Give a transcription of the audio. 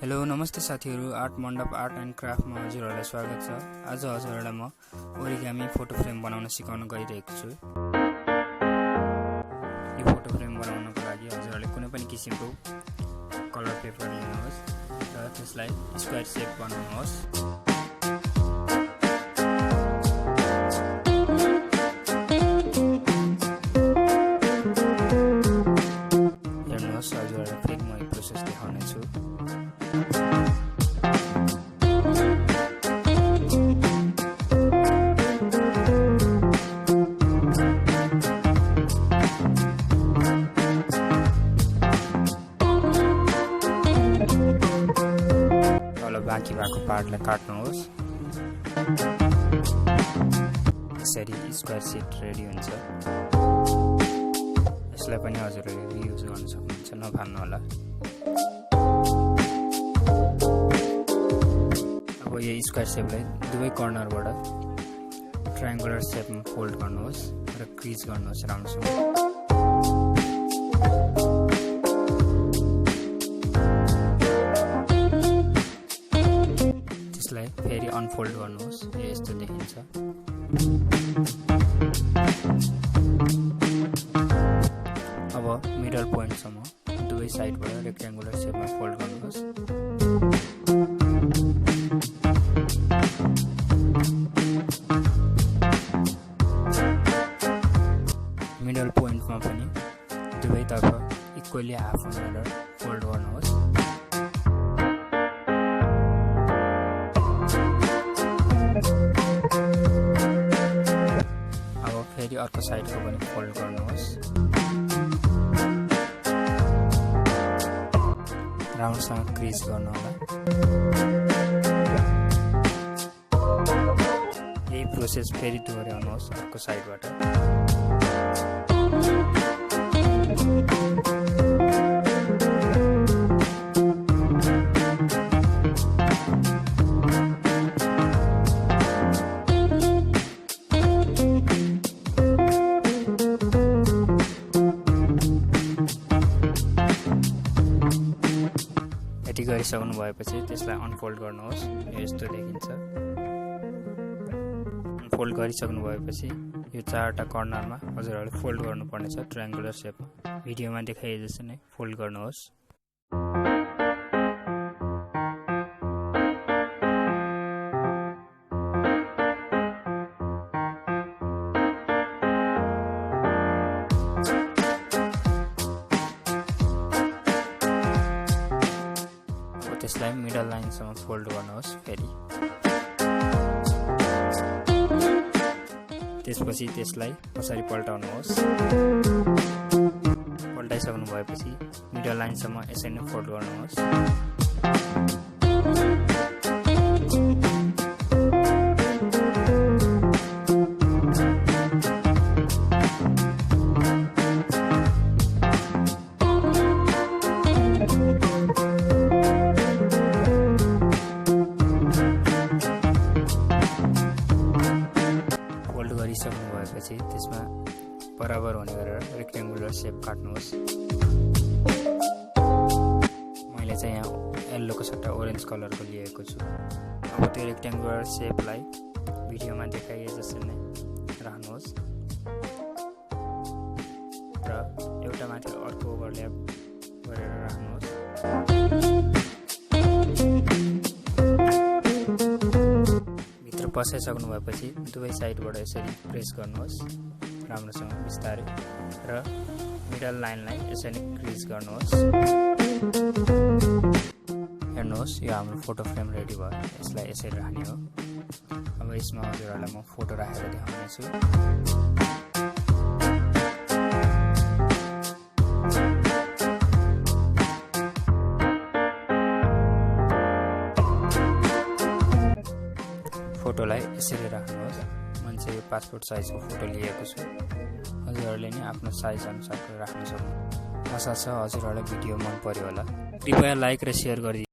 Hello नमस्ते साथीहरु, art मण्डप आर्ट एन्ड क्राफ्टमा हजुरहरुलाई स्वागत छ। आज हजुरहरुलाई म ओरिगामी फोटो फ्रेम बनाउन सिकाउन गइरहेको छु। यो फोटो फ्रेम बनाउनको लागि हजुरहरुले कुनै पनि किसिमको कलर पेपर लिनुहोस् र त्यसलाई स्क्वायर शेप बनाउनुहोस्। हेर्नुहोस्, हजुरहरुलाई फेरि म यो प्रोसेस देखाउने छु। बाँकी भएको पार्टलाई काट्नुहोस्। यसरी स्क्वायर सिट रेडी हुन्छ। यसलाई पनि हजुरले रियुज गर्न सक्नुहुन्छ, नभाल्नु होला। अब यो स्क्वायर शेपलाई दुवै कर्नरबाट ट्रायंगुलर शेपमा फोल्ड गर्नुहोस् र क्रिज गर्नुहोस् राम्रोसँग। फेरि अनफोल्ड गर्नुहोस्, यस्तो देखिन्छ। अब मिडल पोइन्ट सम्म दुवै साइडबाट रेक्टेंगुलर शेपमा फोल्ड गर्नुहोस्। मिडल पोइन्टमा पनि दुवैतर्फ इक्वली हाफ गरेर फोल्ड गर्नुहोस्। फेरि अर्को साइडको पनि फोल्ड गर्नुहोस्। राउन्डसँग क्रिज गर्नु होला। यही प्रोसेस फेरि दोहोर्याउनुहोस् अर्को साइडबाट। यति गरिसक्नु भएपछि त्यसलाई अनफोल्ड गर्नुहोस्, यस्तो देखिन्छ। अनफोल्ड गरिसक्नु भएपछि यो चारवटा कर्नरमा हजुरहरूले फोल्ड गर्नुपर्नेछ ट्रायंगुलर शेपमा। भिडियोमा देखाइए जस्तो नै फोल्ड गर्नुहोस्। त्यसलाई मिडल लाइनसम्म फोल्ड गर्नुहोस्। फेरि त्यसपछि त्यसलाई कसरी पल्टाउनुहोस्। पल्टाइसक्नु भएपछि मिडल लाइनसम्म यसरी नै फोल्ड गर्नुहोस्। गरिसक्नु भएपछि त्यसमा बराबर हुने गरेर रेक्टेंगुलर शेप काट्नुहोस्। मैले चाहिँ यहाँ येल्लोको सट्टा ओरेन्ज कलरको लिएको छु। अब त्यो रेक्टेंगुलर शेपलाई भिडियोमा देखाइए जसरी नै राख्नुहोस् र एउटा माथि अर्को ओभरल्याप गरेर राख्नुहोस्। पसाइसक्नु भएपछि दुवै साइडबाट यसरी प्रेस गर्नुहोस् राम्रोसँग बिस्तारै र मिडल लाइनलाई यसरी क्रिज गर्नुहोस्। हेर्नुहोस्, यो हाम्रो फोटो फ्रेम रेडी भयो। यसलाई यसरी राख्ने हो। अब यसमा हजुरहरूलाई म फोटो राखेर देखाउने छु। फोटोलाई यसरी राख्नुहोस्। मैले चाहिँ यो पासपोर्ट साइजको फोटो लिएको छु। हजुरहरूले नि आफ्नो साइज अनुसारको राख्न सक्नुहुन्छ। आशा छ हजुरहरूलाई भिडियो मन पर्यो होला। कृपया लाइक र शेयर गरिदिनु।